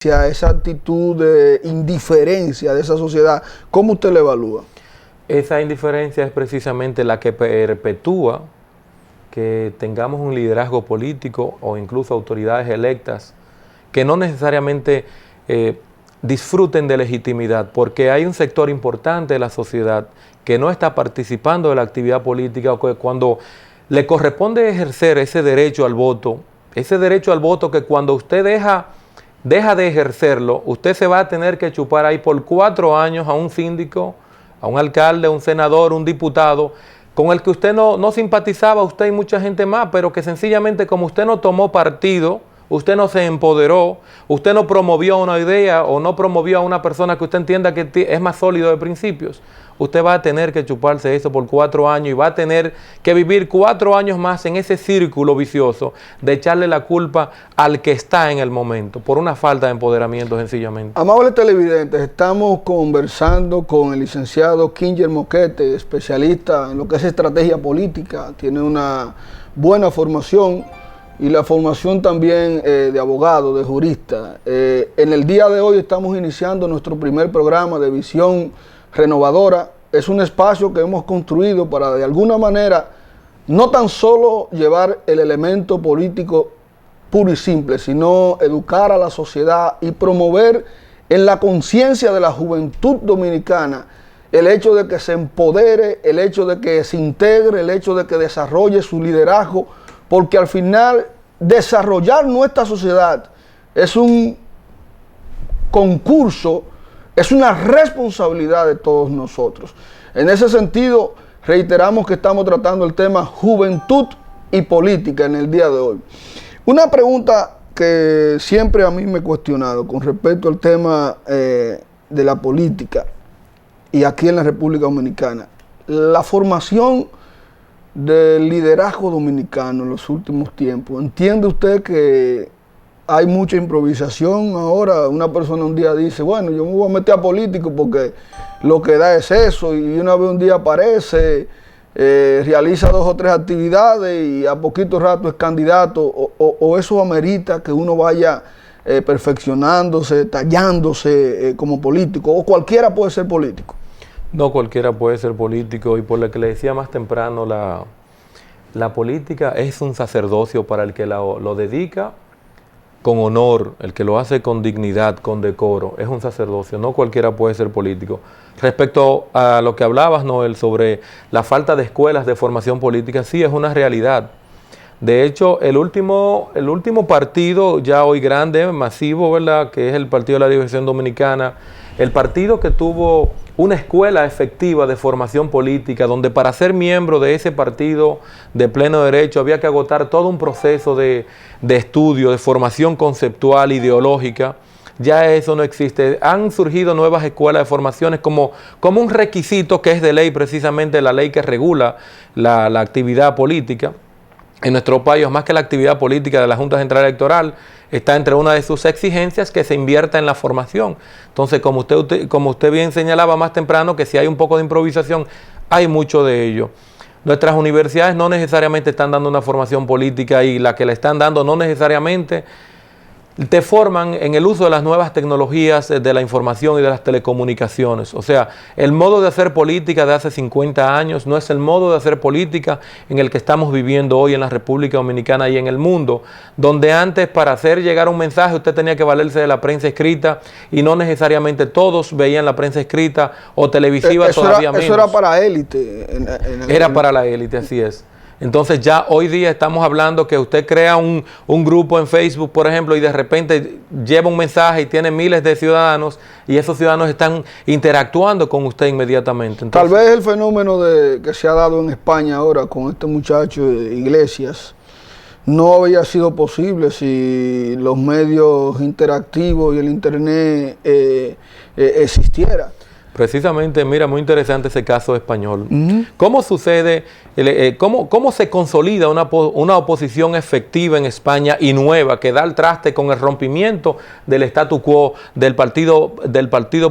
esa actitud de indiferencia de esa sociedad, ¿cómo usted la evalúa? Esa indiferencia es precisamente la que perpetúa que tengamos un liderazgo político o incluso autoridades electas que no necesariamente disfruten de legitimidad, porque hay un sector importante de la sociedad que no está participando de la actividad política, o que cuando le corresponde ejercer ese derecho al voto que cuando usted deja de ejercerlo, usted se va a tener que chupar ahí por 4 años a un síndico, a un alcalde, a un senador, un diputado, con el que usted no simpatizaba, usted y mucha gente más, pero que sencillamente como usted no tomó partido, usted no se empoderó, usted no promovió una idea o no promovió a una persona que usted entienda que es más sólido de principios, usted va a tener que chuparse eso por 4 años y va a tener que vivir 4 años más en ese círculo vicioso de echarle la culpa al que está en el momento, por una falta de empoderamiento sencillamente. Amables televidentes, estamos conversando con el licenciado Kinger Moquete, especialista en lo que es estrategia política, tiene una buena formación y la formación también de abogado, de jurista. En el día de hoy estamos iniciando nuestro primer programa de Visión Renovadora. Es un espacio que hemos construido para de alguna manera no tan solo llevar el elemento político puro y simple, sino educar a la sociedad y promover en la conciencia de la juventud dominicana el hecho de que se empodere, el hecho de que se integre, el hecho de que desarrolle su liderazgo, porque al final desarrollar nuestra sociedad es un concurso, es una responsabilidad de todos nosotros. En ese sentido, reiteramos que estamos tratando el tema juventud y política en el día de hoy. Una pregunta que siempre a mí me he cuestionado con respecto al tema de la política y aquí en la República Dominicana, la formación del liderazgo dominicano en los últimos tiempos. ¿Entiende usted que hay mucha improvisación ahora? Una persona un día dice, bueno, yo me voy a meter a político porque lo que da es eso, y una vez un día aparece, realiza 2 o 3 actividades y a poquito rato es candidato, o eso amerita que uno vaya perfeccionándose, tallándose como político, o cualquiera puede ser político? No cualquiera puede ser político, y por lo que le decía más temprano, la política es un sacerdocio para el que lo dedica con honor, el que lo hace con dignidad, con decoro, es un sacerdocio, no cualquiera puede ser político. Respecto a lo que hablabas, Noel, sobre la falta de escuelas de formación política, sí es una realidad. De hecho, el último partido, ya hoy grande, masivo, ¿verdad?, que es el Partido de la Liberación Dominicana, el partido que tuvo una escuela efectiva de formación política, donde para ser miembro de ese partido de pleno derecho había que agotar todo un proceso de estudio, de formación conceptual, ideológica. Ya eso no existe. Han surgido nuevas escuelas de formaciones como un requisito que es de ley, precisamente la ley que regula la actividad política. En nuestro país, más que la actividad política de la Junta Central Electoral, está entre una de sus exigencias que se invierta en la formación. Entonces, como usted bien señalaba más temprano, que si hay un poco de improvisación, hay mucho de ello. Nuestras universidades no necesariamente están dando una formación política, y la que la están dando no necesariamente te forman en el uso de las nuevas tecnologías de la información y de las telecomunicaciones. O sea, el modo de hacer política de hace 50 años no es el modo de hacer política en el que estamos viviendo hoy en la República Dominicana y en el mundo, donde antes para hacer llegar un mensaje usted tenía que valerse de la prensa escrita, y no necesariamente todos veían la prensa escrita o televisiva, todavía menos. Eso era para élite. Era para la élite, así es. Entonces ya hoy día estamos hablando que usted crea un grupo en Facebook, por ejemplo, y de repente lleva un mensaje y tiene miles de ciudadanos, y esos ciudadanos están interactuando con usted inmediatamente. Entonces, tal vez el fenómeno que se ha dado en España ahora con este muchacho de Iglesias no había sido posible si los medios interactivos y el internet existieran. Precisamente, mira, muy interesante ese caso español. ¿Cómo sucede, cómo se consolida una oposición efectiva en España y nueva, que da el traste con el rompimiento del statu quo del Partido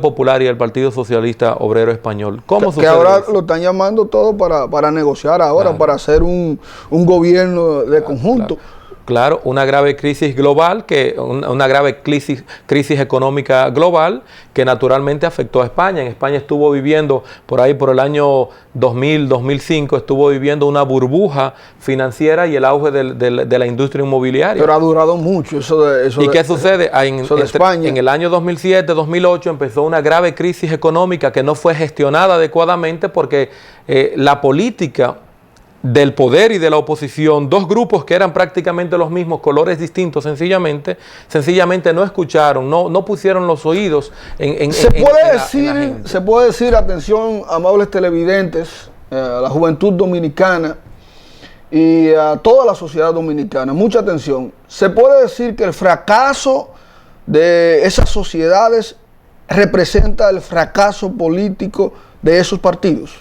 Popular y del Partido Socialista Obrero Español? ¿Cómo sucede que ahora eso? Lo están llamando todo para negociar ahora, claro, para hacer un gobierno de conjunto. Claro. Claro, una grave crisis global, una grave crisis económica global que naturalmente afectó a España. En España estuvo viviendo por ahí por el año 2000, 2005, estuvo viviendo una burbuja financiera y el auge de la industria inmobiliaria. Pero ha durado mucho eso. ¿Y qué sucede? España. En el año 2007, 2008 empezó una grave crisis económica que no fue gestionada adecuadamente porque la política del poder y de la oposición, dos grupos que eran prácticamente los mismos, colores distintos, sencillamente no escucharon, no pusieron los oídos en Se puede decir, atención, amables televidentes, a la juventud dominicana y a toda la sociedad dominicana, mucha atención. Se puede decir que el fracaso de esas sociedades representa el fracaso político de esos partidos.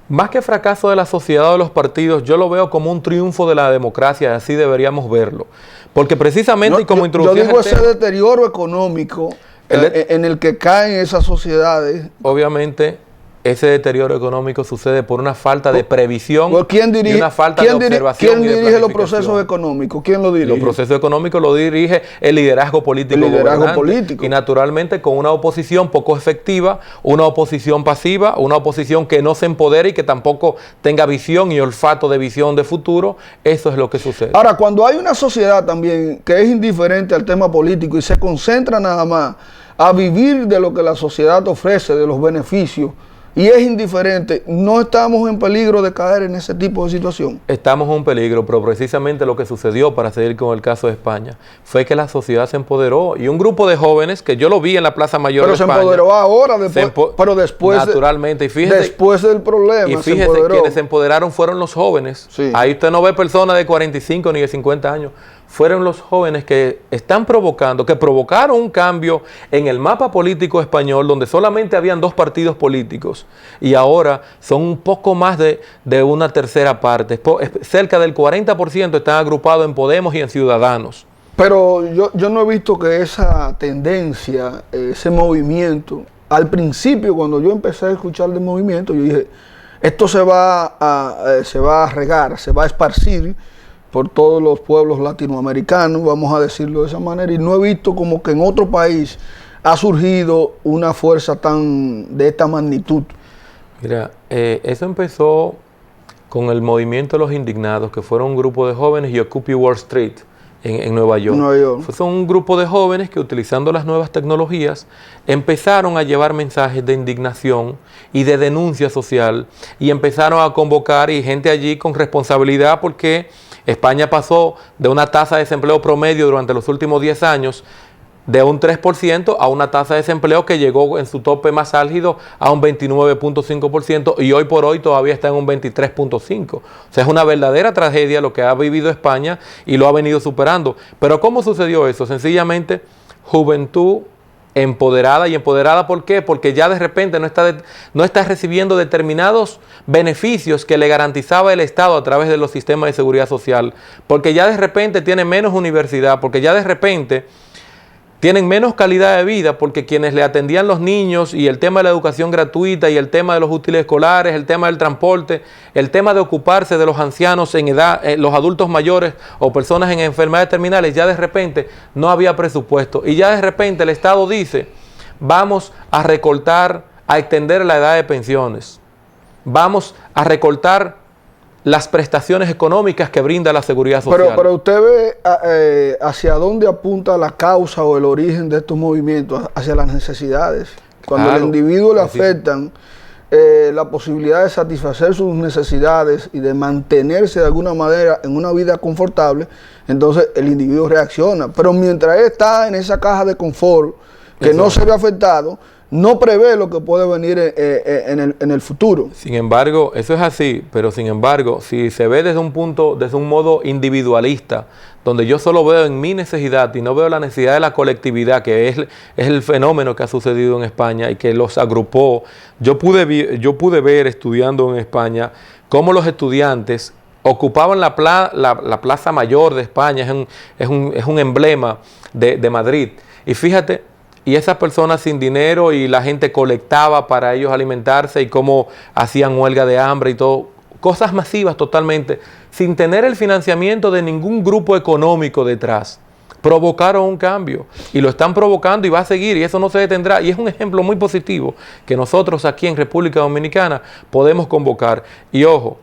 Más que fracaso de la sociedad o de los partidos, yo lo veo como un triunfo de la democracia, así deberíamos verlo. Porque precisamente, yo digo ese deterioro económico en el que caen esas sociedades. Obviamente, ese deterioro económico sucede por una falta de previsión y una falta de observación. ¿Quién dirige los procesos económicos? ¿Quién lo dirige? Los procesos económicos lo dirige el liderazgo político. Y naturalmente con una oposición poco efectiva, una oposición pasiva, una oposición que no se empodere y que tampoco tenga visión y olfato de visión de futuro. Eso es lo que sucede. Ahora, cuando hay una sociedad también que es indiferente al tema político y se concentra nada más a vivir de lo que la sociedad ofrece, de los beneficios, y es indiferente, ¿no estamos en peligro de caer en ese tipo de situación? Estamos en peligro, pero precisamente lo que sucedió, para seguir con el caso de España, fue que la sociedad se empoderó y un grupo de jóvenes, que yo lo vi en la Plaza Mayor de España. Pero se empoderó ahora, pero después, naturalmente, y fíjese, después del problema. Y fíjese, quienes se empoderaron fueron los jóvenes. Sí. Ahí usted no ve personas de 45 ni de 50 años. Fueron los jóvenes que provocaron un cambio en el mapa político español, donde solamente habían dos partidos políticos y ahora son un poco más de una tercera parte. Cerca del 40% están agrupados en Podemos y en Ciudadanos. Pero yo no he visto que esa tendencia, ese movimiento, al principio cuando yo empecé a escuchar del movimiento, yo dije, esto se va a regar, se va a esparcir por todos los pueblos latinoamericanos, vamos a decirlo de esa manera, y no he visto como que en otro país ha surgido una fuerza de esta magnitud. Mira, eso empezó con el movimiento de los indignados, que fueron un grupo de jóvenes y Occupy Wall Street en Nueva York. Son un grupo de jóvenes que, utilizando las nuevas tecnologías, empezaron a llevar mensajes de indignación y de denuncia social y empezaron a convocar y gente allí con responsabilidad, porque España pasó de una tasa de desempleo promedio durante los últimos 10 años de un 3% a una tasa de desempleo que llegó en su tope más álgido a un 29.5% y hoy por hoy todavía está en un 23.5%. O sea, es una verdadera tragedia lo que ha vivido España y lo ha venido superando. Pero ¿cómo sucedió eso? Sencillamente, juventud empoderada. ¿Y empoderada por qué? Porque ya de repente no está recibiendo determinados beneficios que le garantizaba el Estado a través de los sistemas de seguridad social, porque ya de repente tiene menos universidad, porque ya de repente tienen menos calidad de vida, porque quienes le atendían los niños y el tema de la educación gratuita y el tema de los útiles escolares, el tema del transporte, el tema de ocuparse de los ancianos en edad, los adultos mayores o personas en enfermedades terminales, ya de repente no había presupuesto y ya de repente el Estado dice, vamos a recortar, a extender la edad de pensiones, vamos a recortar las prestaciones económicas que brinda la seguridad social. Pero usted ve hacia dónde apunta la causa o el origen de estos movimientos, hacia las necesidades. Cuando al individuo le afectan la posibilidad de satisfacer sus necesidades y de mantenerse de alguna manera en una vida confortable, entonces el individuo reacciona. Pero mientras él está en esa caja de confort, que no se ve afectado, no prevé lo que puede venir en el futuro. Sin embargo, eso es así, pero sin embargo, si se ve desde un modo individualista, donde yo solo veo en mi necesidad y no veo la necesidad de la colectividad, que es el fenómeno que ha sucedido en España y que los agrupó. Yo pude ver estudiando en España cómo los estudiantes ocupaban la Plaza Mayor de España, es un emblema de Madrid. Y fíjate, y esas personas sin dinero y la gente colectaba para ellos alimentarse y cómo hacían huelga de hambre y todo. cosas masivas totalmente, sin tener el financiamiento de ningún grupo económico detrás. Provocaron un cambio y lo están provocando y va a seguir y eso no se detendrá. Y es un ejemplo muy positivo que nosotros aquí en República Dominicana podemos convocar. Y ojo,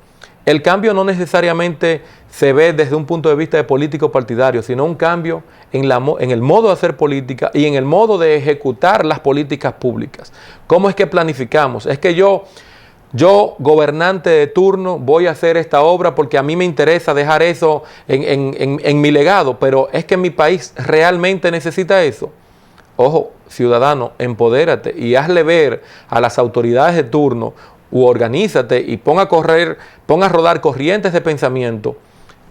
el cambio no necesariamente se ve desde un punto de vista de político partidario, sino un cambio en el modo de hacer política y en el modo de ejecutar las políticas públicas. ¿Cómo es que planificamos? Es que yo, gobernante de turno, voy a hacer esta obra porque a mí me interesa dejar eso en mi legado, pero es que mi país realmente necesita eso. Ojo, ciudadano, empodérate y hazle ver a las autoridades de turno u organízate y ponga a rodar corrientes de pensamiento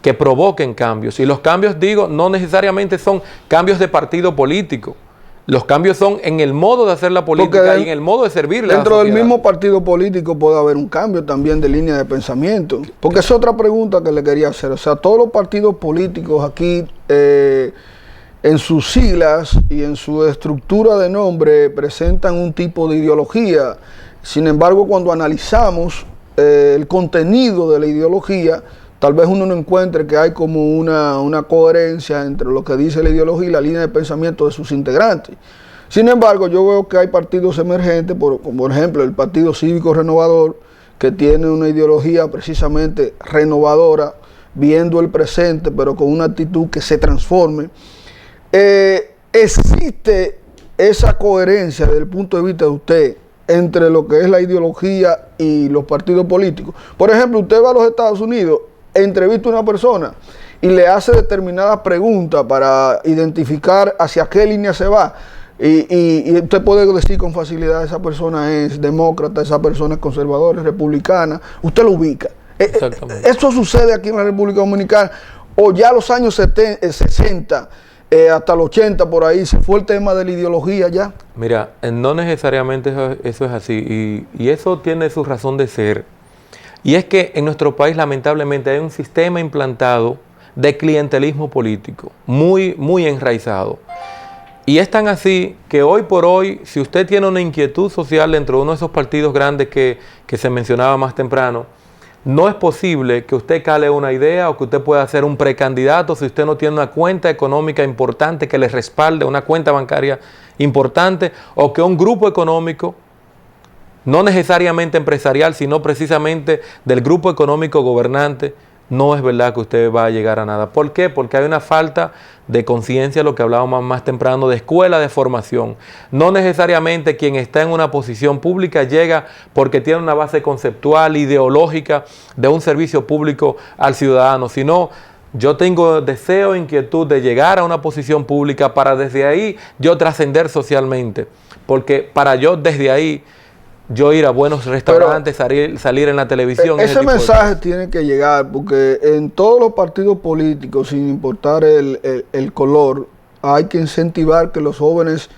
que provoquen cambios. Y los cambios, digo, no necesariamente son cambios de partido político. Los cambios son en el modo de hacer la política y en el modo de servirle a la sociedad. Dentro del mismo partido político puede haber un cambio también de línea de pensamiento. Porque es otra pregunta que le quería hacer. O sea, todos los partidos políticos aquí, en sus siglas y en su estructura de nombre, presentan un tipo de ideología. Sin embargo, cuando analizamos el contenido de la ideología, tal vez uno no encuentre que hay como una coherencia entre lo que dice la ideología y la línea de pensamiento de sus integrantes. Sin embargo, yo veo que hay partidos emergentes, como por ejemplo el Partido Cívico Renovador, que tiene una ideología precisamente renovadora, viendo el presente, pero con una actitud que se transforme. ¿Existe esa coherencia desde el punto de vista de usted entre lo que es la ideología y los partidos políticos? Por ejemplo, usted va a los Estados Unidos, entrevista a una persona y le hace determinadas preguntas para identificar hacia qué línea se va. Y usted puede decir con facilidad, esa persona es demócrata, esa persona es conservadora, es republicana. Usted lo ubica. Exactamente. ¿Esto sucede aquí en la República Dominicana? ¿O ya los años 60, hasta los 80 por ahí, se fue el tema de la ideología ya? Mira, no necesariamente eso es así y eso tiene su razón de ser. Y es que en nuestro país lamentablemente hay un sistema implantado de clientelismo político, muy enraizado. Y es tan así que hoy por hoy, si usted tiene una inquietud social dentro de uno de esos partidos grandes que se mencionaba más temprano, no es posible que usted cale una idea o que usted pueda ser un precandidato si usted no tiene una cuenta económica importante que le respalde, una cuenta bancaria importante, o que un grupo económico, no necesariamente empresarial, sino precisamente del grupo económico gobernante, no es verdad que usted va a llegar a nada. ¿Por qué? Porque hay una falta de conciencia, lo que hablábamos más temprano, de escuela de formación. No necesariamente quien está en una posición pública llega porque tiene una base conceptual, ideológica de un servicio público al ciudadano, sino yo tengo deseo e inquietud de llegar a una posición pública para desde ahí yo trascender socialmente. Porque para yo desde ahí yo ir a buenos restaurantes, salir en la televisión. Ese mensaje tiene que llegar, porque en todos los partidos políticos, sin importar el color, hay que incentivar que los jóvenes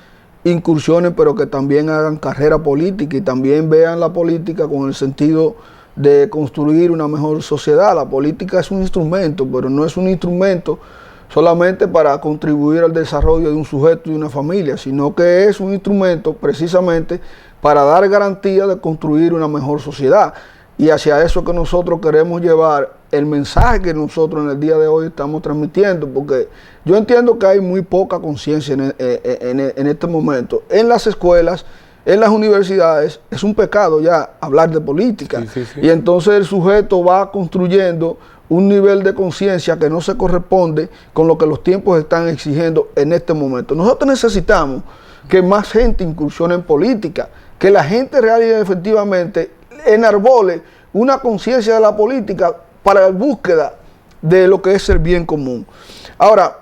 incursionen, pero que también hagan carrera política y también vean la política con el sentido de construir una mejor sociedad. La política es un instrumento, pero no es un instrumento solamente para contribuir al desarrollo de un sujeto y de una familia, sino que es un instrumento precisamente para dar garantía de construir una mejor sociedad. Y hacia eso que nosotros queremos llevar el mensaje que nosotros en el día de hoy estamos transmitiendo, porque yo entiendo que hay muy poca conciencia en este momento. En las escuelas, en las universidades, es un pecado ya hablar de política. Sí. Y entonces el sujeto va construyendo un nivel de conciencia que no se corresponde con lo que los tiempos están exigiendo en este momento. Nosotros necesitamos que más gente incursione en política, que la gente real y efectivamente enarbole una conciencia de la política para la búsqueda de lo que es el bien común. Ahora,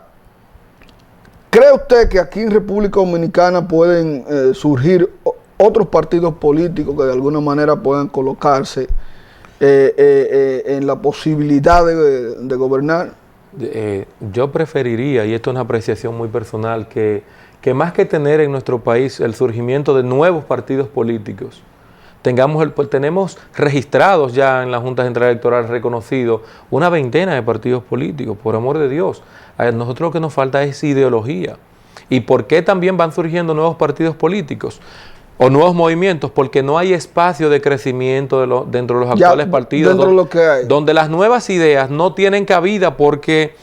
¿cree usted que aquí en República Dominicana pueden surgir otros partidos políticos que de alguna manera puedan colocarse en la posibilidad de gobernar? Yo preferiría, y esto es una apreciación muy personal, que más que tener en nuestro país el surgimiento de nuevos partidos políticos, tenemos registrados ya en la Junta Central Electoral reconocido una veintena de partidos políticos, por amor de Dios. A nosotros lo que nos falta es ideología. ¿Y por qué también van surgiendo nuevos partidos políticos? o nuevos movimientos, porque no hay espacio de crecimiento dentro de los actuales partidos, dentro de lo que hay, donde las nuevas ideas no tienen cabida, porque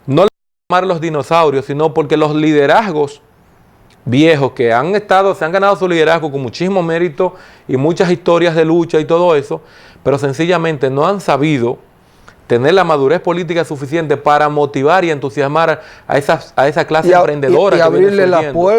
no les llamar los dinosaurios, sino porque los liderazgos viejos que se han ganado su liderazgo con muchísimo mérito y muchas historias de lucha y todo eso, pero sencillamente no han sabido tener la madurez política suficiente para motivar y entusiasmar a esa clase emprendedora y que viene abrirle la surgiendo. puerta